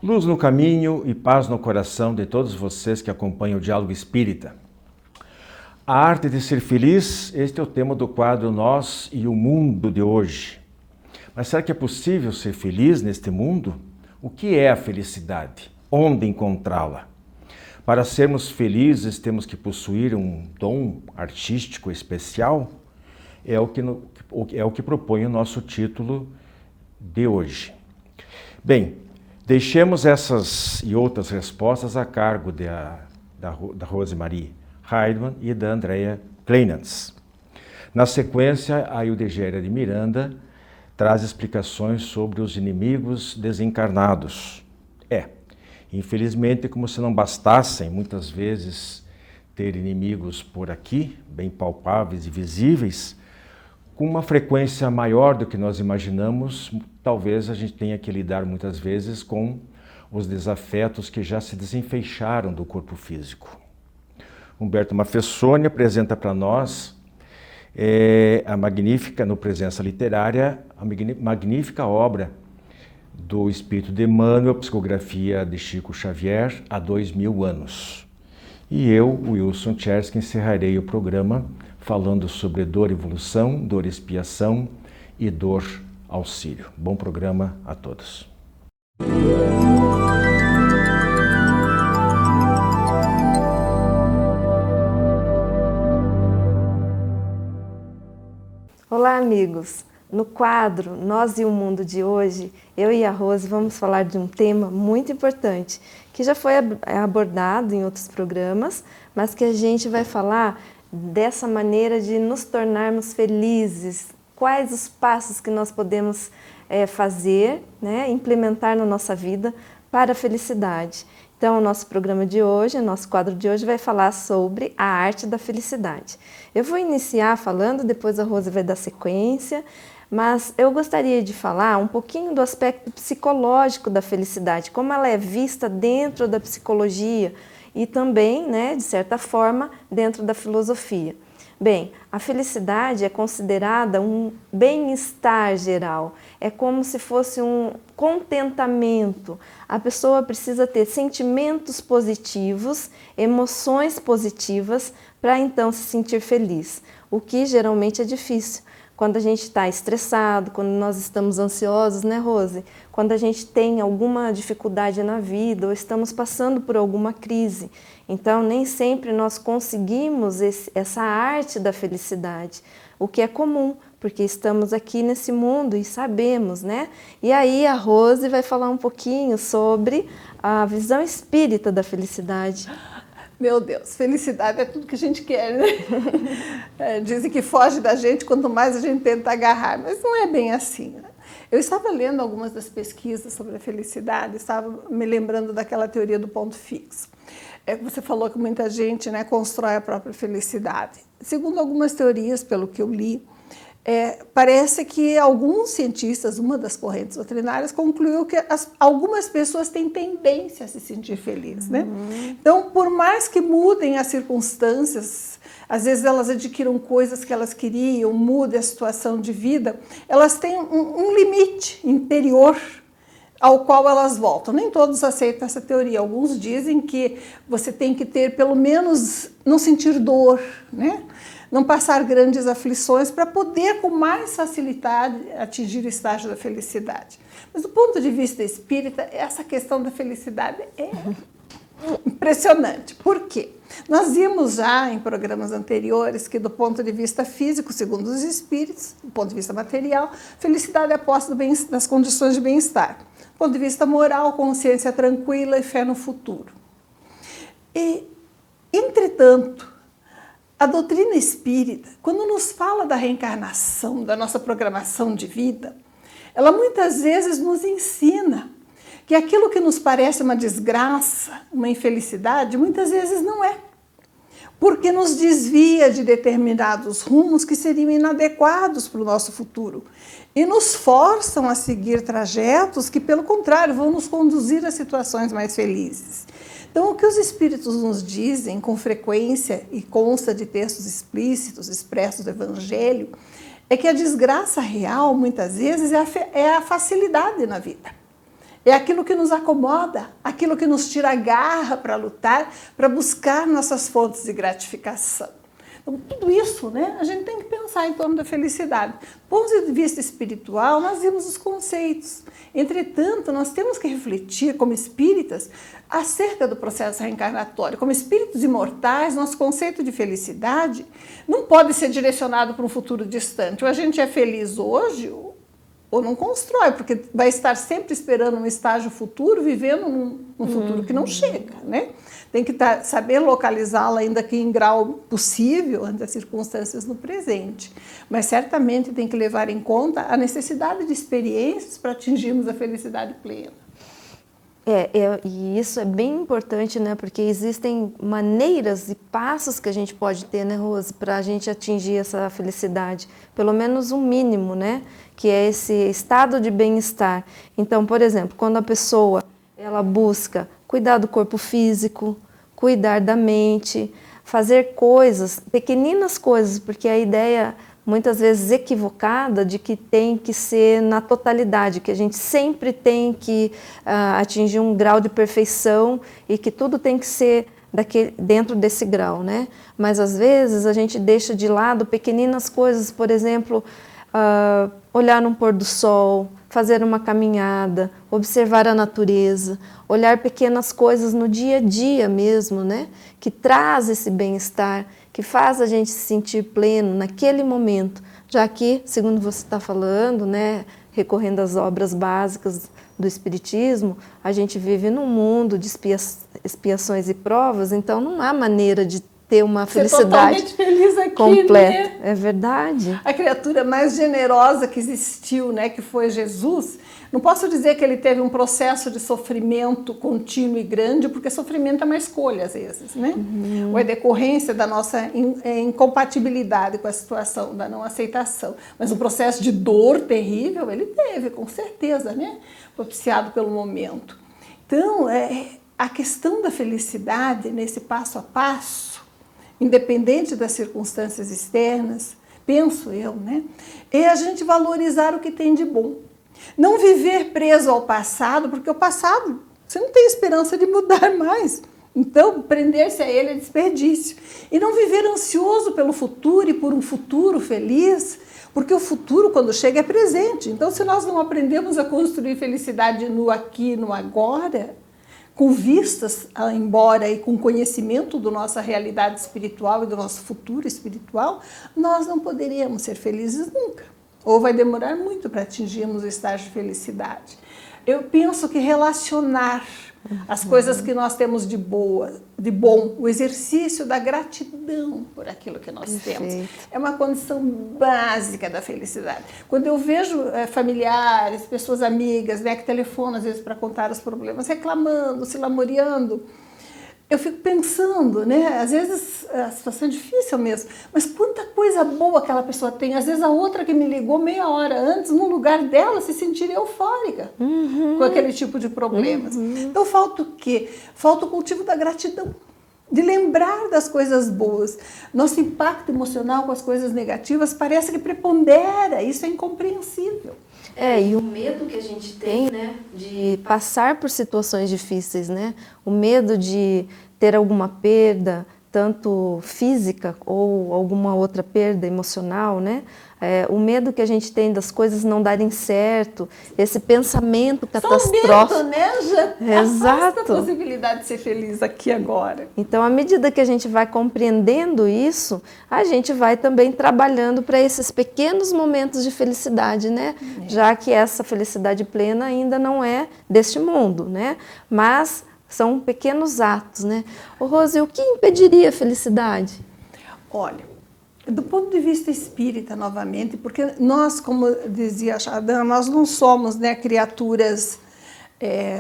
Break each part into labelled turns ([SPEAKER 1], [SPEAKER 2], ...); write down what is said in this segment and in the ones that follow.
[SPEAKER 1] Luz no caminho e paz no coração de todos vocês que acompanham o Diálogo Espírita. A arte de ser feliz, este é o tema do quadro Nós e o Mundo de hoje. Mas será que é possível ser feliz neste mundo? O que é a felicidade? Onde encontrá-la? Para sermos felizes, temos que possuir um dom artístico especial? É o que propõe o nosso título de hoje. Bem, deixemos essas e outras respostas a cargo da Rosemarie Heidemann e da Andrea Kleinans. Na sequência, a Ildegéria de Miranda traz explicações sobre os inimigos desencarnados. Infelizmente, como se não bastassem muitas vezes ter inimigos por aqui, bem palpáveis e visíveis, com uma frequência maior do que nós imaginamos, talvez a gente tenha que lidar muitas vezes com os desafetos que já se desenfeixaram do corpo físico. Humberto Maffesoni apresenta para nós a magnífica, no Presença Literária, a magnífica obra do Espírito de Emmanuel, Psicografia de Chico Xavier, há 2000 anos. E eu, Wilson Tchersky, encerrarei o programa falando sobre dor evolução, dor expiação e dor auxílio. Bom programa a todos.
[SPEAKER 2] Olá, amigos! No quadro Nós e o Mundo de hoje, eu e a Rose vamos falar de um tema muito importante, que já foi abordado em outros programas, mas que a gente vai falar dessa maneira de nos tornarmos felizes, quais os passos que nós podemos fazer, implementar na nossa vida para a felicidade. Então, o nosso programa de hoje, o nosso quadro de hoje vai falar sobre a arte da felicidade. Eu vou iniciar falando, depois a Rose vai dar sequência, mas eu gostaria de falar um pouquinho do aspecto psicológico da felicidade, como ela é vista dentro da psicologia e também, de certa forma, dentro da filosofia. Bem, a felicidade é considerada um bem-estar geral, é como se fosse um contentamento. A pessoa precisa ter sentimentos positivos, emoções positivas, para então se sentir feliz, o que geralmente é difícil. Quando a gente está estressado, quando nós estamos ansiosos, né, Rose? Quando a gente tem alguma dificuldade na vida ou estamos passando por alguma crise. Então, nem sempre nós conseguimos essa arte da felicidade, o que é comum, porque estamos aqui nesse mundo e sabemos, né? E aí a Rose vai falar um pouquinho sobre a visão espírita da felicidade.
[SPEAKER 3] Meu Deus, felicidade é tudo que a gente quer, né? Dizem que foge da gente quanto mais a gente tenta agarrar, mas não é bem assim, né? Eu estava lendo algumas das pesquisas sobre a felicidade, estava me lembrando daquela teoria do ponto fixo. Você falou que muita gente, constrói a própria felicidade. Segundo algumas teorias, pelo que eu li, parece que alguns cientistas, uma das correntes doutrinárias, concluiu que algumas pessoas têm tendência a se sentir felizes, né? Então, por mais que mudem as circunstâncias, às vezes elas adquiram coisas que elas queriam, mude a situação de vida, elas têm um limite interior ao qual elas voltam. Nem todos aceitam essa teoria. Alguns dizem que você tem que ter, pelo menos, não sentir dor, né? Não passar grandes aflições para poder, com mais facilidade, atingir o estágio da felicidade. Mas do ponto de vista espírita, essa questão da felicidade é impressionante. Por quê? Nós vimos já em programas anteriores que, do ponto de vista físico, segundo os espíritos, do ponto de vista material, felicidade é a posse das condições de bem-estar. Do ponto de vista moral, consciência tranquila e fé no futuro. E, entretanto, a doutrina espírita, quando nos fala da reencarnação, da nossa programação de vida, ela muitas vezes nos ensina que aquilo que nos parece uma desgraça, uma infelicidade, muitas vezes não é. Porque nos desvia de determinados rumos que seriam inadequados para o nosso futuro e nos forçam a seguir trajetos que, pelo contrário, vão nos conduzir a situações mais felizes. Então, o que os espíritos nos dizem com frequência, e consta de textos explícitos, expressos do Evangelho, é que a desgraça real, muitas vezes, é a facilidade na vida. É aquilo que nos acomoda, aquilo que nos tira a garra para lutar, para buscar nossas fontes de gratificação. Então, tudo isso, né, a gente tem que pensar em torno da felicidade. Do ponto de vista espiritual, nós vimos os conceitos. Entretanto, nós temos que refletir, como espíritas, acerca do processo reencarnatório. Como espíritos imortais, nosso conceito de felicidade não pode ser direcionado para um futuro distante. Ou a gente é feliz hoje, ou não constrói, porque vai estar sempre esperando um estágio futuro, vivendo num futuro que não chega, né? Tem que saber localizá-la ainda que em grau possível, ante as circunstâncias no presente. Mas certamente tem que levar em conta a necessidade de experiências para atingirmos a felicidade plena.
[SPEAKER 2] E isso é bem importante, né? Porque existem maneiras e passos que a gente pode ter, né, Rose, para a gente atingir essa felicidade. Pelo menos um mínimo, né? Que é esse estado de bem-estar. Então, por exemplo, quando a pessoa ela busca cuidar do corpo físico, cuidar da mente, fazer coisas, pequeninas coisas, porque a ideia muitas vezes equivocada de que tem que ser na totalidade, que a gente sempre tem que atingir um grau de perfeição e que tudo tem que ser dentro desse grau, né? Mas às vezes a gente deixa de lado pequeninas coisas, por exemplo, olhar no pôr do sol, fazer uma caminhada, observar a natureza, olhar pequenas coisas no dia a dia mesmo, né? Que traz esse bem-estar, que faz a gente se sentir pleno naquele momento, já que, segundo você está falando, né, recorrendo às obras básicas do Espiritismo, a gente vive num mundo de expiações e provas, então não há maneira de ter uma felicidade
[SPEAKER 3] feliz aqui,
[SPEAKER 2] completa.
[SPEAKER 3] né?
[SPEAKER 2] É verdade.
[SPEAKER 3] A criatura mais generosa que existiu, né, que foi Jesus, não posso dizer que ele teve um processo de sofrimento contínuo e grande, porque sofrimento é uma escolha às vezes, né? Ou é decorrência da nossa incompatibilidade com a situação, da não aceitação. Mas um processo de dor terrível ele teve, com certeza, né? Propiciado pelo momento. Então, a questão da felicidade nesse passo a passo, independente das circunstâncias externas, penso eu, né? É a gente valorizar o que tem de bom. Não viver preso ao passado, porque o passado, você não tem esperança de mudar mais. Então, prender-se a ele é desperdício. E não viver ansioso pelo futuro e por um futuro feliz, porque o futuro, quando chega, é presente. Então, se nós não aprendemos a construir felicidade no aqui e no agora, com vistas embora e com conhecimento da nossa realidade espiritual e do nosso futuro espiritual, nós não poderíamos ser felizes nunca. Ou vai demorar muito para atingirmos o estágio de felicidade. Eu penso que relacionar as coisas que nós temos de bom, o exercício da gratidão por aquilo que nós temos, é uma condição básica da felicidade. Quando eu vejo familiares, pessoas amigas, né, que telefonam às vezes para contar os problemas, reclamando, se lamuriando, eu fico pensando, né? Às vezes a situação é difícil mesmo, mas quanta coisa boa aquela pessoa tem. Às vezes a outra que me ligou meia hora antes, no lugar dela, se sentiria eufórica com aquele tipo de problemas. Então falta o quê? Falta o cultivo da gratidão, de lembrar das coisas boas. Nosso impacto emocional com as coisas negativas parece que prepondera, isso é incompreensível.
[SPEAKER 2] E o medo que a gente tem, né, de passar por situações difíceis, né, o medo de ter alguma perda, tanto física ou alguma outra perda emocional, né, o medo que a gente tem das coisas não darem certo, esse pensamento catastrófico.
[SPEAKER 3] Só medo, né, já afasta a possibilidade de ser feliz aqui agora.
[SPEAKER 2] Então, à medida que a gente vai compreendendo isso, a gente vai também trabalhando para esses pequenos momentos de felicidade, né? Já que essa felicidade plena ainda não é deste mundo, né? Mas são pequenos atos, né? Ô, Rose, o que impediria a felicidade?
[SPEAKER 3] Olha, do ponto de vista espírita, novamente, porque nós, como dizia Chardin, nós não somos, né, criaturas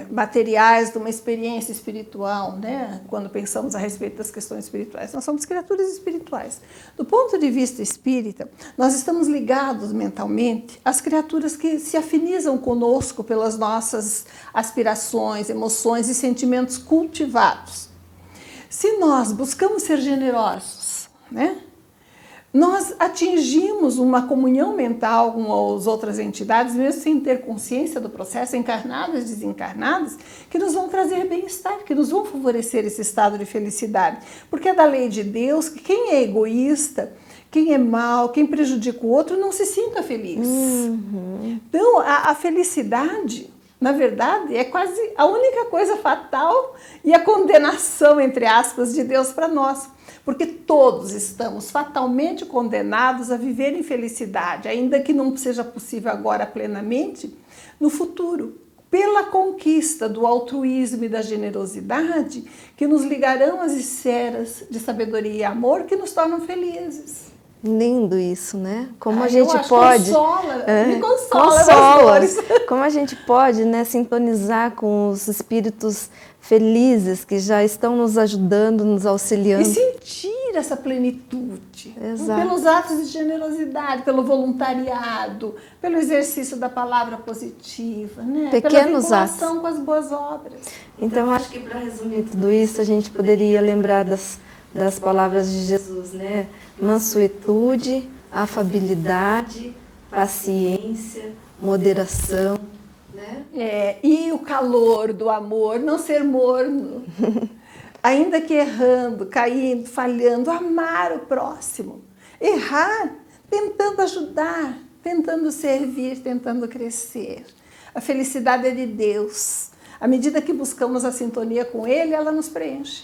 [SPEAKER 3] materiais de uma experiência espiritual, né, quando pensamos a respeito das questões espirituais. Nós somos criaturas espirituais. Do ponto de vista espírita, nós estamos ligados mentalmente às criaturas que se afinizam conosco pelas nossas aspirações, emoções e sentimentos cultivados. Se nós buscamos ser generosos, né, nós atingimos uma comunhão mental com as outras entidades, mesmo sem ter consciência do processo, encarnadas e desencarnadas, que nos vão trazer bem-estar, que nos vão favorecer esse estado de felicidade. Porque é da lei de Deus que quem é egoísta, quem é mau, quem prejudica o outro, não se sinta feliz. Então, a felicidade, na verdade, é quase a única coisa fatal e a condenação, entre aspas, de Deus para nós. Porque todos estamos fatalmente condenados a viver em felicidade, ainda que não seja possível agora plenamente, no futuro, pela conquista do altruísmo e da generosidade que nos ligarão às esferas de sabedoria e amor que nos tornam felizes.
[SPEAKER 2] Lindo isso, né? Como a gente pode...
[SPEAKER 3] Me consola.
[SPEAKER 2] Como a gente pode, né, sintonizar com os espíritos felizes que já estão nos ajudando, nos auxiliando.
[SPEAKER 3] E sentir essa plenitude.
[SPEAKER 2] Exato.
[SPEAKER 3] Pelos atos de generosidade, pelo voluntariado, pelo exercício da palavra positiva, né?
[SPEAKER 2] Pequenos
[SPEAKER 3] pela
[SPEAKER 2] atos.
[SPEAKER 3] vinculação com as boas obras.
[SPEAKER 2] Então, acho que para resumir tudo isso, a gente poderia lembrar das palavras de Jesus, né? Mansuetude, afabilidade, paciência, moderação, né?
[SPEAKER 3] E o calor do amor, não ser morno, ainda que errando, caindo, falhando, amar o próximo, errar, tentando ajudar, tentando servir, tentando crescer. A felicidade é de Deus. À medida que buscamos a sintonia com Ele, ela nos preenche.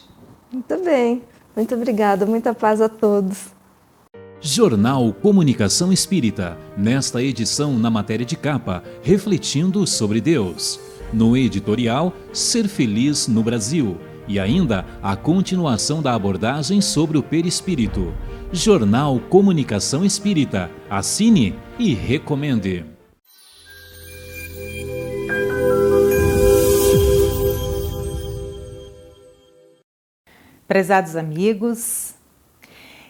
[SPEAKER 2] Muito bem, muito obrigada, muita paz a todos.
[SPEAKER 4] Jornal Comunicação Espírita, nesta edição na matéria de capa, refletindo sobre Deus. No editorial, Ser Feliz no Brasil. E ainda a continuação da abordagem sobre o perispírito. Jornal Comunicação Espírita. Assine e recomende.
[SPEAKER 5] Prezados amigos,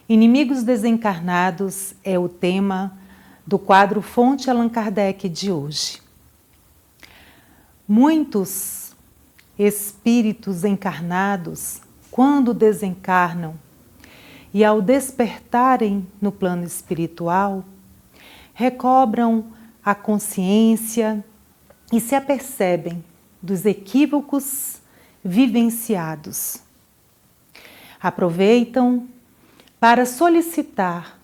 [SPEAKER 5] Inimigos Desencarnados é o tema do quadro Fonte Allan Kardec de hoje. Muitos espíritos encarnados, quando desencarnam e ao despertarem no plano espiritual, recobram a consciência e se apercebem dos equívocos vivenciados. Aproveitam para solicitar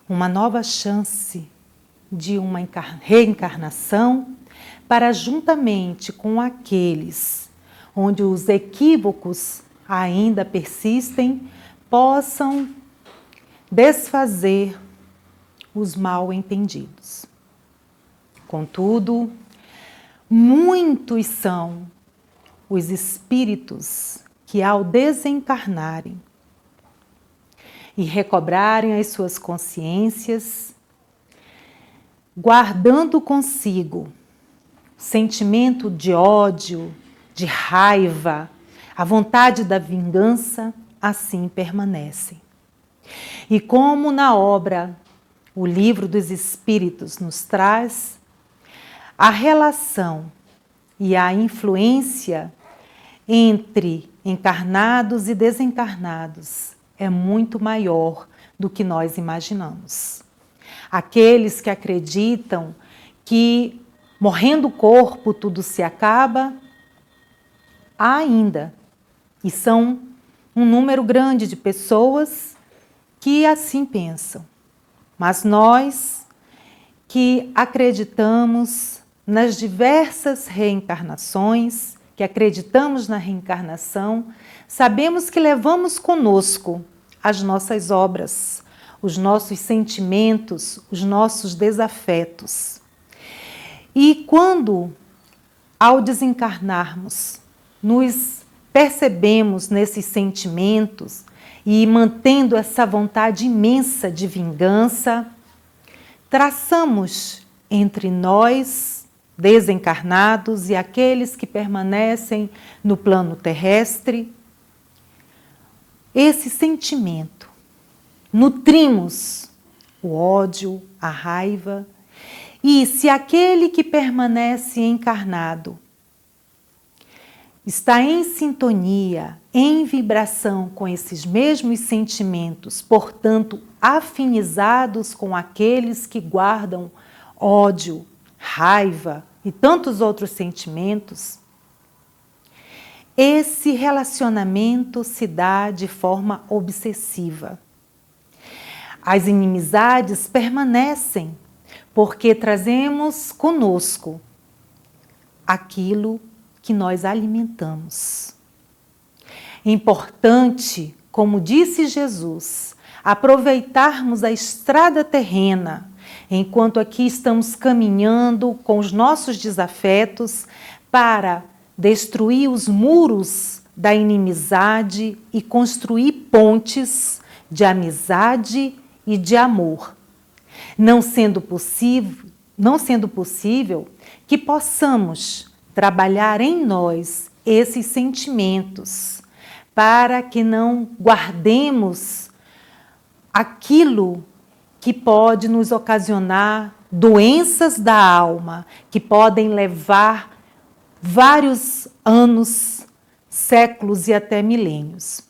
[SPEAKER 5] uma nova chance de uma reencarnação para, juntamente com aqueles onde os equívocos ainda persistem, possam desfazer os mal entendidos. Contudo, muitos são os espíritos que, ao desencarnarem e recobrarem as suas consciências, guardando consigo sentimento de ódio, de raiva, a vontade da vingança, assim permanecem. E como na obra O Livro dos Espíritos nos traz, a relação e a influência entre encarnados e desencarnados é muito maior do que nós imaginamos. Aqueles que acreditam que morrendo o corpo tudo se acaba, há ainda, e são um número grande de pessoas que assim pensam. Mas nós que acreditamos nas diversas reencarnações, que acreditamos na reencarnação, sabemos que levamos conosco as nossas obras, os nossos sentimentos, os nossos desafetos. E quando, ao desencarnarmos, nos percebemos nesses sentimentos e mantendo essa vontade imensa de vingança, traçamos entre nós, desencarnados, e aqueles que permanecem no plano terrestre, esse sentimento. Nutrimos o ódio, a raiva, e se aquele que permanece encarnado está em sintonia, em vibração com esses mesmos sentimentos, portanto afinizados com aqueles que guardam ódio, raiva e tantos outros sentimentos, esse relacionamento se dá de forma obsessiva. As inimizades permanecem porque trazemos conosco aquilo que nós alimentamos. É importante, como disse Jesus, aproveitarmos a estrada terrena, enquanto aqui estamos caminhando com os nossos desafetos para destruir os muros da inimizade e construir pontes de amizade e de amor. Não sendo possível que possamos trabalhar em nós esses sentimentos, para que não guardemos aquilo que pode nos ocasionar doenças da alma, que podem levar vários anos, séculos e até milênios.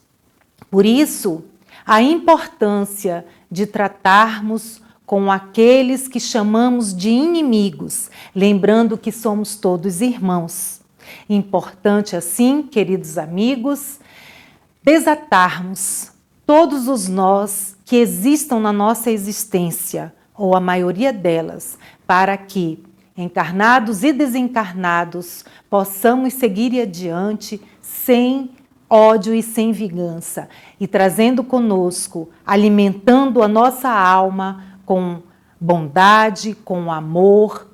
[SPEAKER 5] Por isso, a importância de tratarmos com aqueles que chamamos de inimigos, lembrando que somos todos irmãos. Importante assim, queridos amigos, desatarmos todos os nós que existam na nossa existência, ou a maioria delas, para que, encarnados e desencarnados, possamos seguir adiante sem ódio e sem vingança, e trazendo conosco, alimentando a nossa alma com bondade, com amor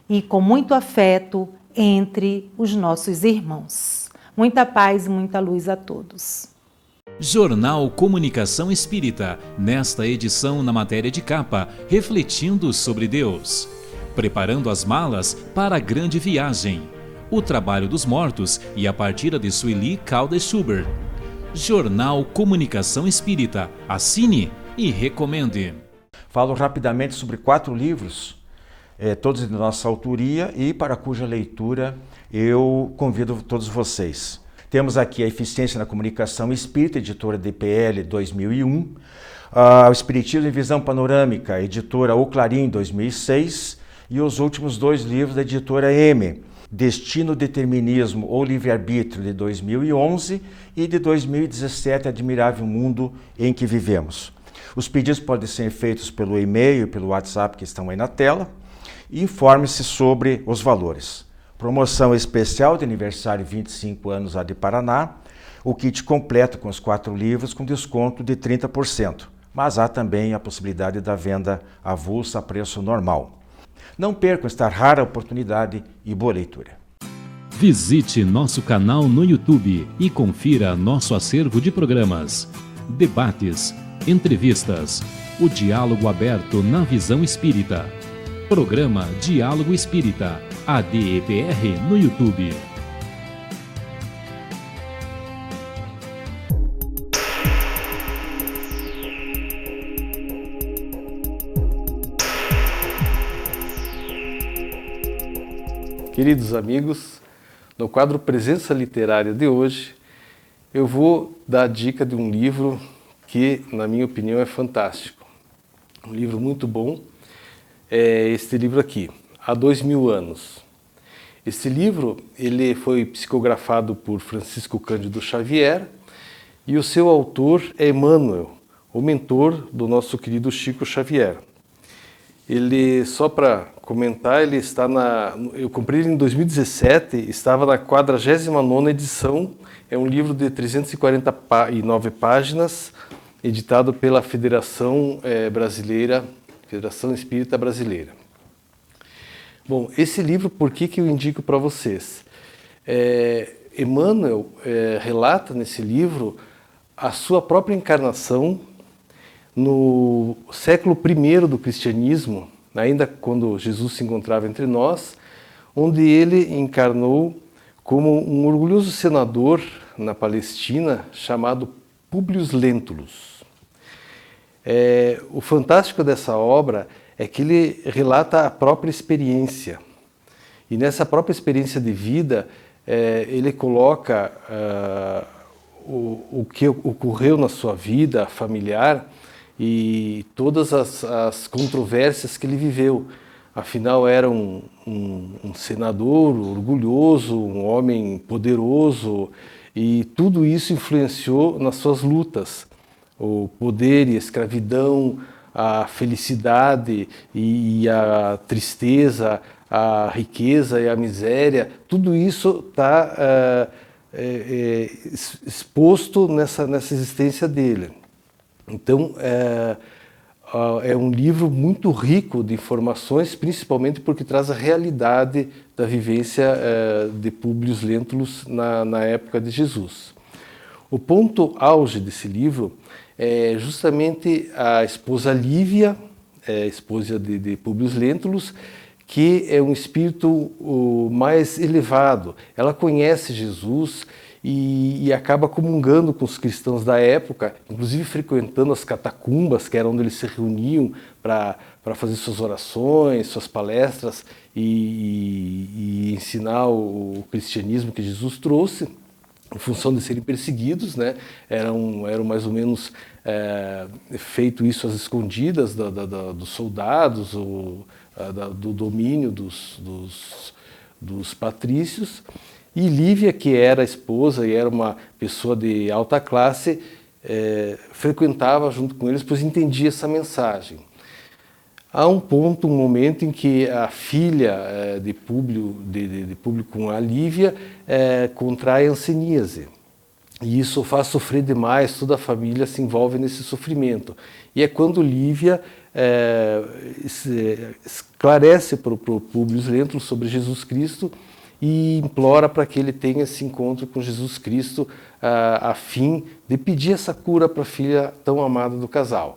[SPEAKER 5] e com muito afeto entre os nossos irmãos. Muita paz e muita luz a todos.
[SPEAKER 4] Jornal Comunicação Espírita, nesta edição na matéria de capa, refletindo sobre Deus. Preparando as malas para a grande viagem. O Trabalho dos Mortos e a partida de Sueli Caldas Schubert. Jornal Comunicação Espírita. Assine e recomende.
[SPEAKER 1] Falo rapidamente sobre 4 livros, todos de nossa autoria e para cuja leitura eu convido todos vocês. Temos aqui a Eficiência na Comunicação Espírita, editora DPL 2001, o Espiritismo em Visão Panorâmica, editora O Clarim 2006, e os últimos 2 livros da editora M, Destino, Determinismo ou Livre-Arbítrio, de 2011, e de 2017, Admirável Mundo em que Vivemos. Os pedidos podem ser feitos pelo e-mail e pelo WhatsApp que estão aí na tela. E informe-se sobre os valores. Promoção especial de aniversário 25 anos lá de Paraná, o kit completo com os 4 livros com desconto de 30%. Mas há também a possibilidade da venda avulsa a preço normal. Não percam esta rara oportunidade e boa leitura.
[SPEAKER 4] Visite nosso canal no YouTube e confira nosso acervo de programas, debates, entrevistas, o diálogo aberto na visão espírita. Programa Diálogo Espírita, ADEPR no YouTube.
[SPEAKER 6] Queridos amigos, no quadro Presença Literária de hoje, eu vou dar a dica de um livro que, na minha opinião, é fantástico. Um livro muito bom. É este livro aqui, Há 2000 anos. Esse livro ele foi psicografado por Francisco Cândido Xavier e o seu autor é Emmanuel, o mentor do nosso querido Chico Xavier. Ele, só para comentar, ele está eu comprei ele em 2017, estava na 49ª edição, é um livro de 349 páginas, editado pela Federação Federação Espírita Brasileira. Bom, esse livro, por que eu indico para vocês? Emmanuel relata nesse livro a sua própria encarnação no século I do cristianismo, ainda quando Jesus se encontrava entre nós, onde ele encarnou como um orgulhoso senador na Palestina chamado Públio Lentulus. O fantástico dessa obra é que ele relata a própria experiência. E nessa própria experiência de vida, ele coloca o que ocorreu na sua vida familiar e todas as controvérsias que ele viveu. Afinal, era um senador orgulhoso, um homem poderoso, e tudo isso influenciou nas suas lutas. O poder e a escravidão, a felicidade e a tristeza, a riqueza e a miséria, tudo isso está exposto nessa existência dele. Então, é um livro muito rico de informações, principalmente porque traz a realidade da vivência de Públio Lentulus na época de Jesus. O ponto auge desse livro é justamente a esposa Lívia, esposa de Públio Lentulus, que é um espírito mais elevado. Ela conhece Jesus e acaba comungando com os cristãos da época, inclusive frequentando as catacumbas, que era onde eles se reuniam para fazer suas orações, suas palestras e ensinar o cristianismo que Jesus trouxe, em função de serem perseguidos, né? Eram mais ou menos feito isso às escondidas dos soldados, do domínio dos patrícios. E Lívia, que era esposa e era uma pessoa de alta classe, frequentava junto com eles, pois entendia essa mensagem. Há um momento em que a filha de Públio com a Lívia contrai hanseníase. E isso faz sofrer demais, toda a família se envolve nesse sofrimento. E é quando Lívia esclarece para o Públio Lentulus sobre Jesus Cristo e implora para que ele tenha esse encontro com Jesus Cristo a fim de pedir essa cura para a filha tão amada do casal.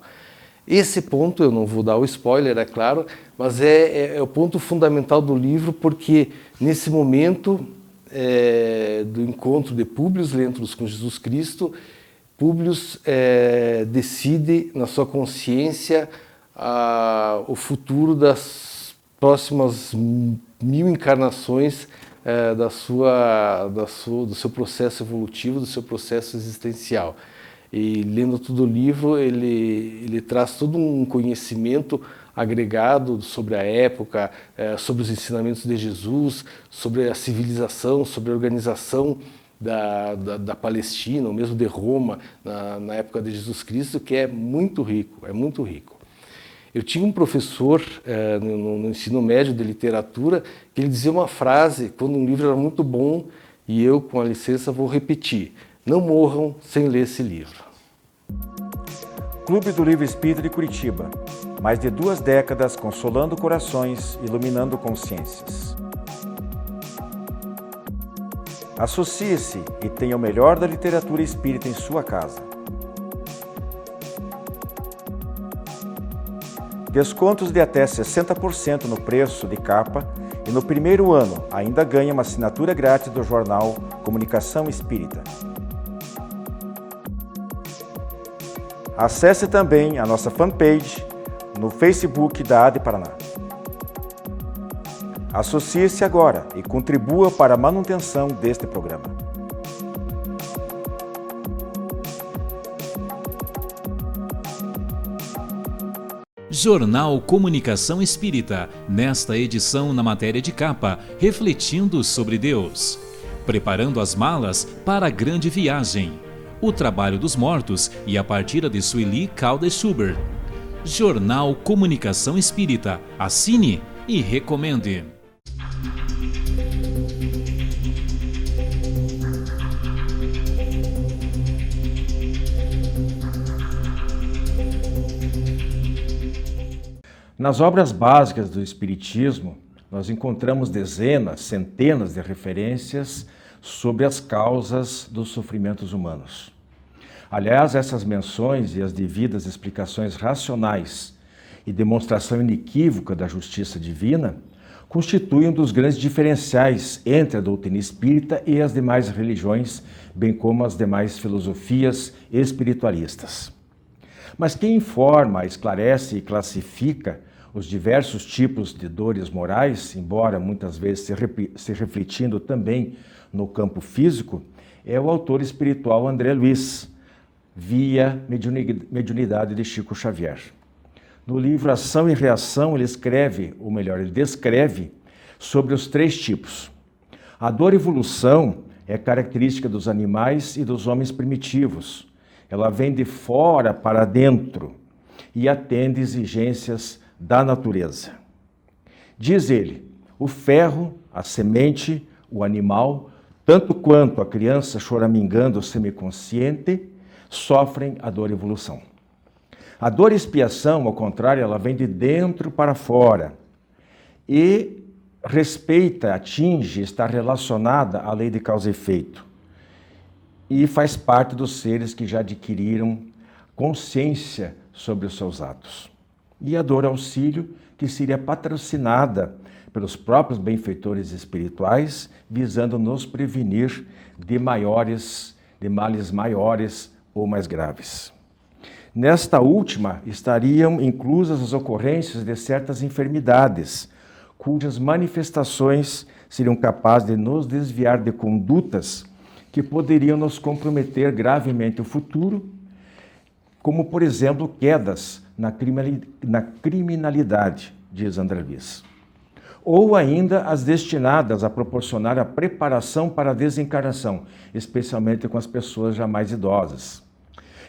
[SPEAKER 6] Esse ponto, eu não vou dar o spoiler, é claro, mas é o ponto fundamental do livro, porque nesse momento do encontro de Públio Lentulus com Jesus Cristo, Públio decide na sua consciência o futuro das próximas 1000 encarnações do seu processo evolutivo, do seu processo existencial. E lendo todo o livro, ele traz todo um conhecimento agregado sobre a época, sobre os ensinamentos de Jesus, sobre a civilização, sobre a organização da Palestina, ou mesmo de Roma, na época de Jesus Cristo, que é muito rico, é muito rico. Eu tinha um professor no ensino médio de literatura que ele dizia uma frase quando um livro era muito bom, e eu, com a licença, vou repetir: não morram sem ler esse livro.
[SPEAKER 1] Clube do Livro Espírita de Curitiba. Mais de 2 décadas consolando corações, iluminando consciências. Associe-se e tenha o melhor da literatura espírita em sua casa. Descontos de até 60% no preço de capa e no primeiro ano ainda ganha uma assinatura grátis do jornal Comunicação Espírita. Acesse também a nossa fanpage no Facebook da AD Paraná. Associe-se agora e contribua para a manutenção deste programa.
[SPEAKER 4] Jornal Comunicação Espírita, nesta edição na matéria de capa, refletindo sobre Deus. Preparando as malas para a grande viagem. O Trabalho dos Mortos e a partida de Sueli Caldas Schubert. Jornal Comunicação Espírita. Assine e recomende.
[SPEAKER 1] Nas obras básicas do Espiritismo, nós encontramos dezenas, centenas de referências sobre as causas dos sofrimentos humanos. Aliás, essas menções e as devidas explicações racionais e demonstração inequívoca da justiça divina constituem um dos grandes diferenciais entre a doutrina espírita e as demais religiões, bem como as demais filosofias espiritualistas. Mas quem informa, esclarece e classifica os diversos tipos de dores morais, embora muitas vezes se refletindo também no campo físico, é o autor espiritual André Luiz, via mediunidade de Chico Xavier. No livro Ação e Reação, ele escreve, ou melhor, ele descreve sobre os 3 tipos. A dor-evolução é característica dos animais e dos homens primitivos. Ela vem de fora para dentro e atende exigências da natureza. Diz ele, o ferro, a semente, o animal, tanto quanto a criança choramingando semiconsciente, sofrem a dor-evolução. A dor-expiação, ao contrário, ela vem de dentro para fora e respeita, atinge, está relacionada à lei de causa e efeito e faz parte dos seres que já adquiriram consciência sobre os seus atos. E a dor-auxílio, que seria patrocinada pelos próprios benfeitores espirituais, visando nos prevenir de males maiores ou mais graves. Nesta última estariam inclusas as ocorrências de certas enfermidades, cujas manifestações seriam capazes de nos desviar de condutas que poderiam nos comprometer gravemente o futuro, como, por exemplo, quedas na criminalidade, diz André Luiz. Ou ainda as destinadas a proporcionar a preparação para a desencarnação, especialmente com as pessoas já mais idosas.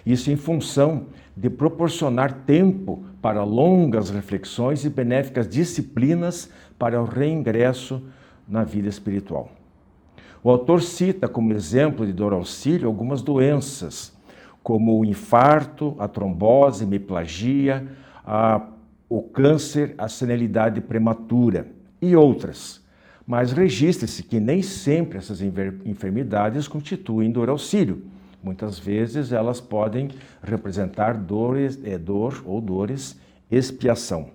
[SPEAKER 1] Isso em função de proporcionar tempo para longas reflexões e benéficas disciplinas para o reingresso na vida espiritual. O autor cita como exemplo de dor-auxílio algumas doenças, como o infarto, a trombose, a hemiplegia, o câncer, a senilidade prematura e outras. Mas registre-se que nem sempre essas enfermidades constituem dor-auxílio. Muitas vezes elas podem representar dor ou dores expiação.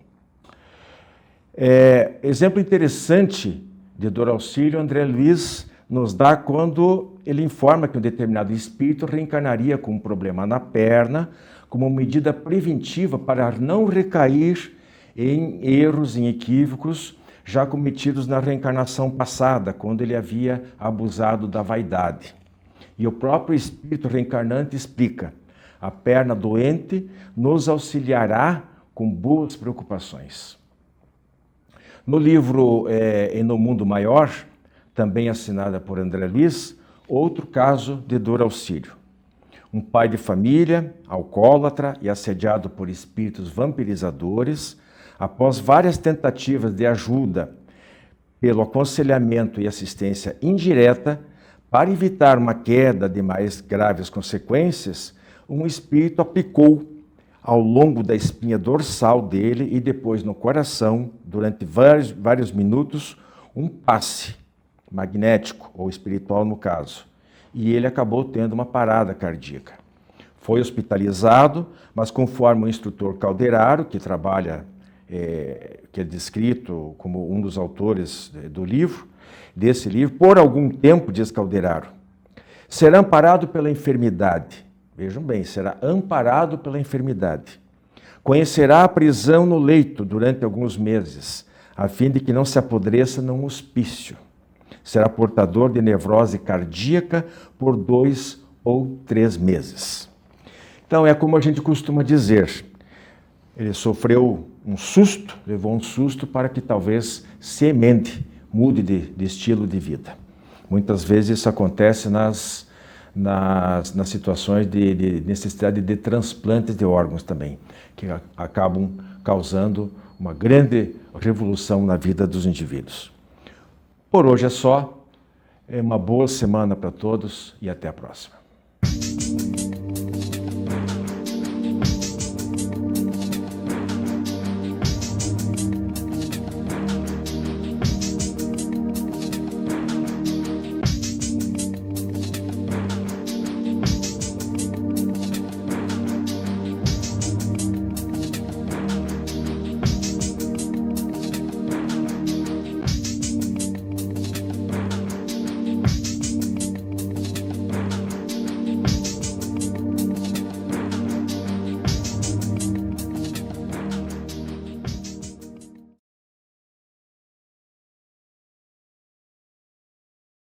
[SPEAKER 1] Exemplo interessante de dor-auxílio, André Luiz nos dá quando ele informa que um determinado espírito reencarnaria com um problema na perna, como medida preventiva para não recair em erros, em equívocos, já cometidos na reencarnação passada, quando ele havia abusado da vaidade. E o próprio espírito reencarnante explica: a perna doente nos auxiliará com boas preocupações. No livro E no Mundo Maior, também assinada por André Luiz, outro caso de dor-auxílio. Um pai de família, alcoólatra e assediado por espíritos vampirizadores, após várias tentativas de ajuda pelo aconselhamento e assistência indireta, para evitar uma queda de mais graves consequências, um espírito aplicou ao longo da espinha dorsal dele e depois no coração, durante vários minutos, um passe magnético ou espiritual no caso. E ele acabou tendo uma parada cardíaca. Foi hospitalizado, mas conforme o instrutor Calderaro, que trabalha, que é descrito como um dos autores desse livro, por algum tempo, diz Calderaro, será amparado pela enfermidade. Vejam bem, será amparado pela enfermidade. Conhecerá a prisão no leito durante alguns meses, a fim de que não se apodreça num hospício. Será portador de nevrose cardíaca por 2 ou 3 meses. Então, é como a gente costuma dizer, ele sofreu um susto, levou um susto para que talvez se emende, mude de estilo de vida. Muitas vezes isso acontece nas situações de necessidade de transplantes de órgãos também, que acabam causando uma grande revolução na vida dos indivíduos. Por hoje é só. Uma boa semana para todos e até a próxima.